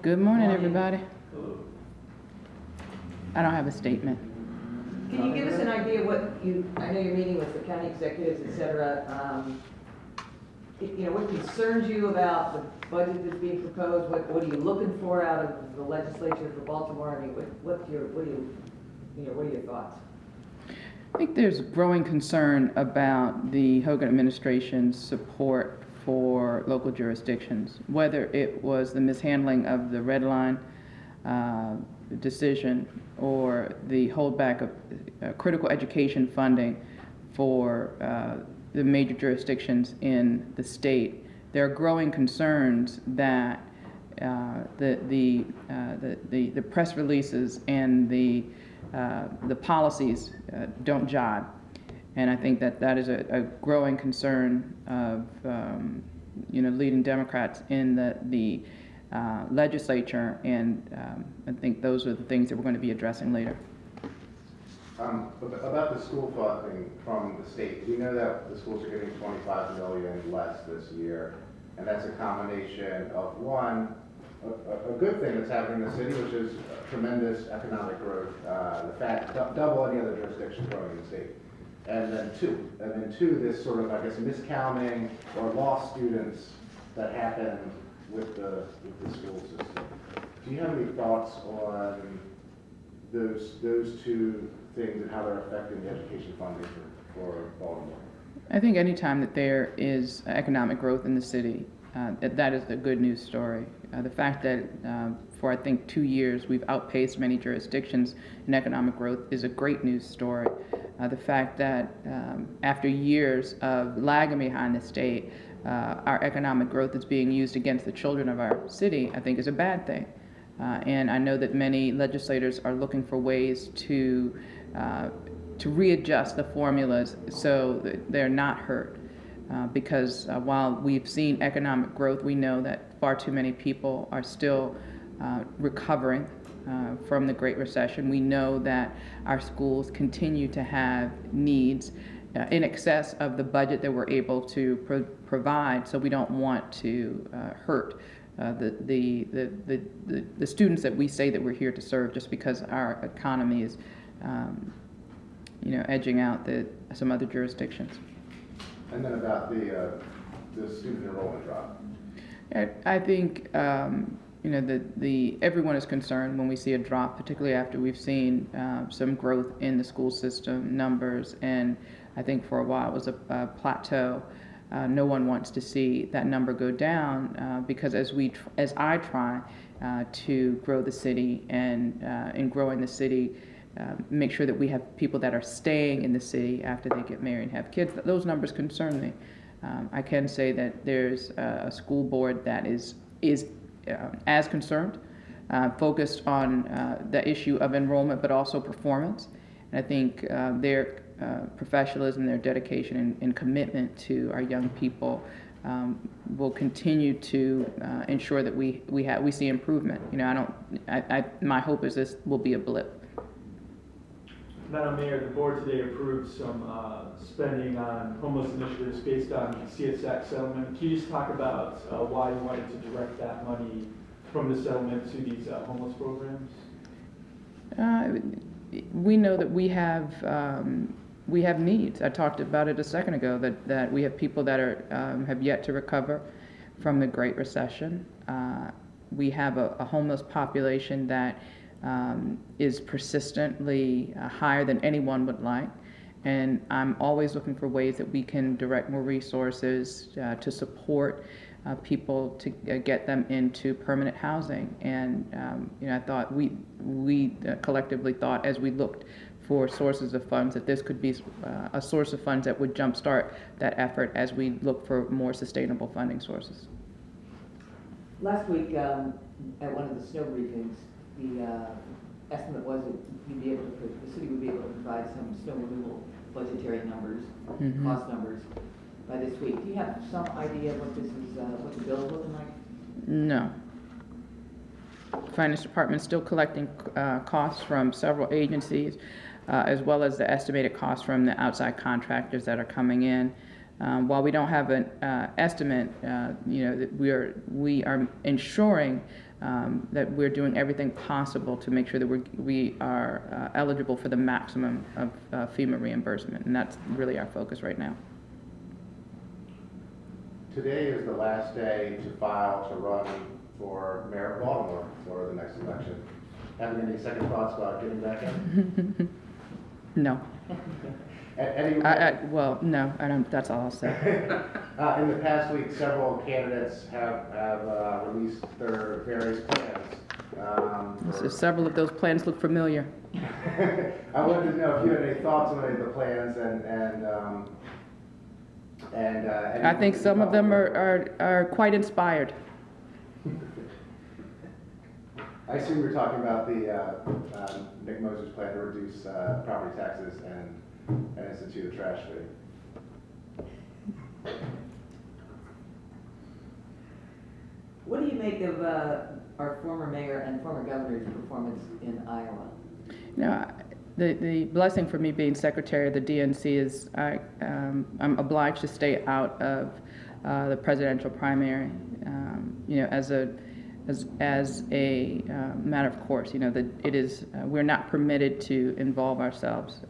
Good morning, everybody. I don't have a statement. Can you give us an idea what I know you're meeting with the county executives, et cetera. What concerns you about the budget that's being proposed? What are you looking for out of the legislature for Baltimore? I mean, what are your thoughts? I think there's growing concern about the Hogan administration's support for local jurisdictions, whether it was the mishandling of the red line decision or the holdback of critical education funding for the major jurisdictions in the state. There are growing concerns that the press releases and the policies don't jibe, and I think that is a growing concern of leading Democrats in the legislature, and I think those are the things that we're going to be addressing later. About the school funding from the state, we know that the schools are getting $25 million less this year, and that's a combination of one, a good thing that's happening in the city, which is tremendous economic growth, the fact double any other jurisdiction growing in the state, and then two, this sort of, I guess, miscounting or lost students that happened with the school system. Do you have any thoughts on those two things and how they're affecting the education funding for Baltimore? I think anytime that there is economic growth in the city, that is the good news story. The fact that for I think 2 years we've outpaced many jurisdictions in economic growth is a great news story. The fact that after years of lagging behind the state, our economic growth is being used against the children of our city, I think is a bad thing. And I know that many legislators are looking for ways to readjust the formulas so that they're not hurt. Because while we've seen economic growth, we know that far too many people are still recovering from the Great Recession. We know that our schools continue to have needs in excess of the budget that we're able to provide, so we don't want to hurt the students that we say that we're here to serve, just because our economy is edging out some other jurisdictions. And then about the student enrollment drop. I think everyone is concerned when we see a drop, particularly after we've seen some growth in the school system numbers, and I think for a while it was a plateau. No one wants to see that number go down because as I try to grow the city and in growing the city, make sure that we have people that are staying in the city after they get married and have kids. Those numbers concern me. I can say that there's a school board that is as concerned, focused on the issue of enrollment, but also performance. And I think their professionalism, their dedication, and commitment to our young people will continue to ensure that we see improvement. My hope is this will be a blip. Madam Mayor, the board today approved some spending on homeless initiatives based on CSX settlement. Can you just talk about why you wanted to direct that money from the settlement to these homeless programs? We know that we have needs. I talked about it a second ago, that we have people that have yet to recover from the Great Recession. We have a homeless population that is persistently higher than anyone would like. And I'm always looking for ways that we can direct more resources to support people to get them into permanent housing. And I thought we collectively thought, as we looked for sources of funds, that this could be a source of funds that would jumpstart that effort as we look for more sustainable funding sources. Last week at one of the snow briefings, the estimate was that the city would be able to provide some snow removal budgetary numbers, cost numbers, by this week. Do you have some idea what what the bill is looking like? No. Finance Department is still collecting costs from several agencies, as well as the estimated costs from the outside contractors that are coming in. While we don't have an estimate, we are ensuring that we're doing everything possible to make sure that we are eligible for the maximum of FEMA reimbursement, and that's really our focus right now. Today is the last day to file to run for mayor of Baltimore for the next election. Having any second thoughts about getting back in? No. Well, no, I don't. That's all I'll say. In the past week, several candidates have released their various plans. So several of those plans look familiar. I wanted to know if you had any thoughts on any of the plans and I think some of them are quite inspired. I assume you're talking about the Nick Moser's plan to reduce property taxes and institute a trash fee. What do you make of our former mayor and former governor's performance in Iowa? You know, the blessing for me being secretary of the DNC is I'm obliged to stay out of the presidential primary. You know, as a matter of course, you know, that it is we're not permitted to involve ourselves.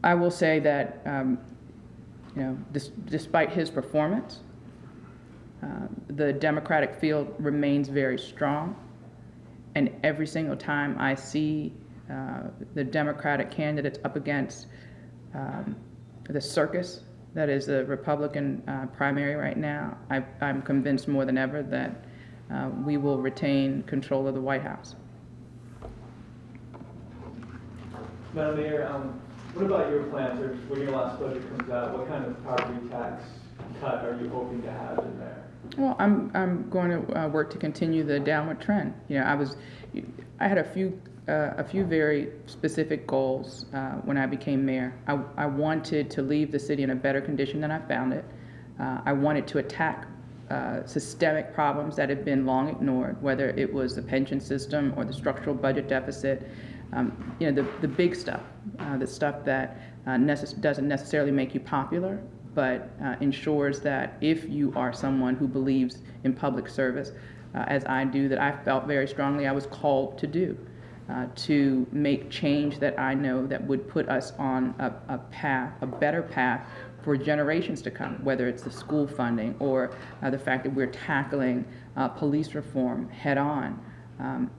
I will say that you know, despite his performance, the Democratic field remains very strong, and every single time I see the Democratic candidates up against the circus that is the Republican primary right now, I'm convinced more than ever that we will retain control of the White House. Madam Mayor, what about your plans, or when your last budget comes out, what kind of property tax cut are you hoping to have in there? Well, I'm going to work to continue the downward trend. You know, I had a few very specific goals when I became mayor. I wanted to leave the city in a better condition than I found it. I wanted to attack systemic problems that have been long ignored, whether it was the pension system or the structural budget deficit. You know, the big stuff, the stuff that doesn't necessarily make you popular, but ensures that if you are someone who believes in public service, as I do, that I felt very strongly I was called to do, to make change that I know that would put us on a path, a better path for generations to come, whether it's the school funding or the fact that we're tackling police reform head on.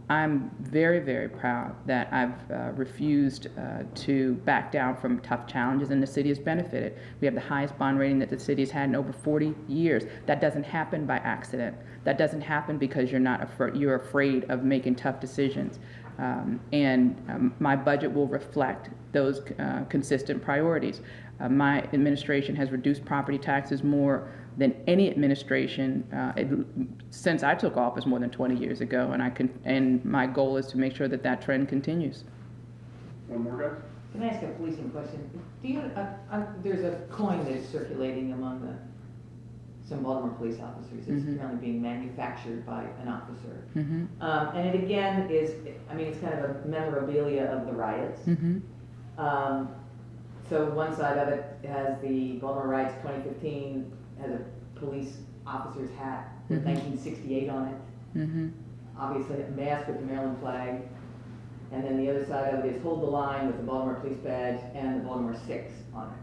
I'm very, very proud that I've refused to back down from tough challenges, and the city has benefited. We have the highest bond rating that the city has had in over 40 years. That doesn't happen by accident. That doesn't happen because you're afraid of making tough decisions. My budget will reflect those consistent priorities. My administration has reduced property taxes more than any administration since I took office more than 20 years ago, and my goal is to make sure that that trend continues. One more, guys? Can I ask a policing question? Do you, there's a coin that's circulating among some Baltimore police officers. It's apparently being manufactured by an officer. And it again is, I mean, it's kind of a memorabilia of the riots. So one side of it has the Baltimore riots 2015, has a police officer's hat with 1968 on it. Obviously a mask with the Maryland flag. And then the other side of it is Hold the Line with the Baltimore police badge and the Baltimore 6 on it.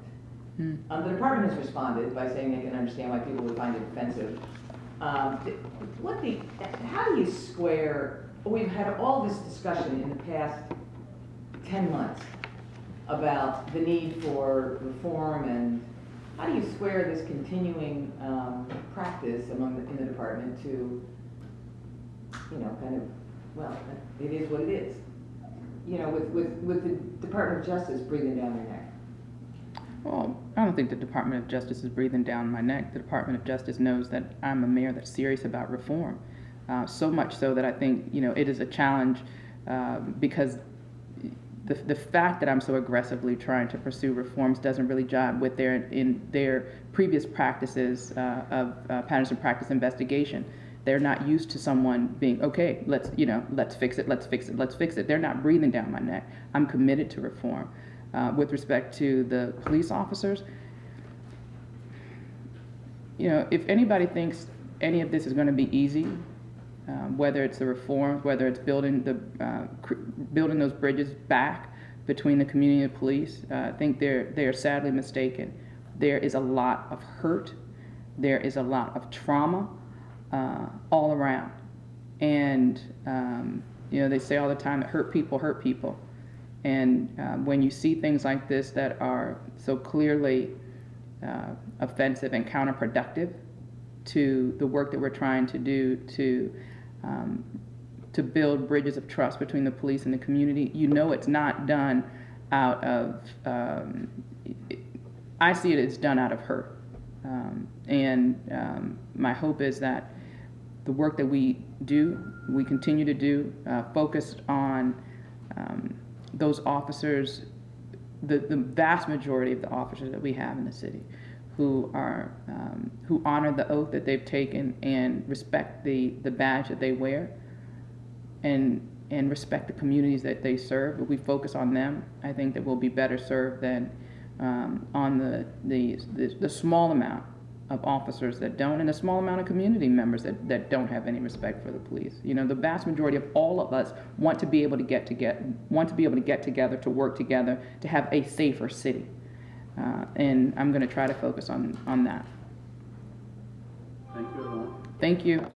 The department has responded by saying they can understand why people would find it offensive. How do you square, we've had all this discussion in the past 10 months about the need for reform, and how do you square this continuing practice in the department to, you know, kind of, well, it is what it is, you know, with the Department of Justice breathing down their neck? Well, I don't think the Department of Justice is breathing down my neck. The Department of Justice knows that I'm a mayor that's serious about reform. So much so that I think, you know, it is a challenge because the fact that I'm so aggressively trying to pursue reforms doesn't really jive with their previous practices of patterns of practice investigation. They're not used to someone being, okay, let's fix it. They're not breathing down my neck. I'm committed to reform. With respect to the police officers, you know, if anybody thinks any of this is going to be easy, whether it's the reforms, whether it's building those bridges back between the community and police. I think they're sadly mistaken. There is a lot of hurt. There is a lot of trauma all around. And, they say all the time that hurt people. And when you see things like this that are so clearly offensive and counterproductive to the work that we're trying to do to build bridges of trust between the police and the community, it's not done out of, I see it as done out of hurt. My hope is that the work that we continue to do, focused on those officers, the vast majority of the officers that we have in the city, who honor the oath that they've taken and respect the badge that they wear, and respect the communities that they serve. If we focus on them, I think that we'll be better served than on the small amount of officers that don't, and a small amount of community members that don't have any respect for the police. The vast majority of all of us want to be able to get together, to work together, to have a safer city. And I'm going to try to focus on that. Thank you, everyone. Thank you.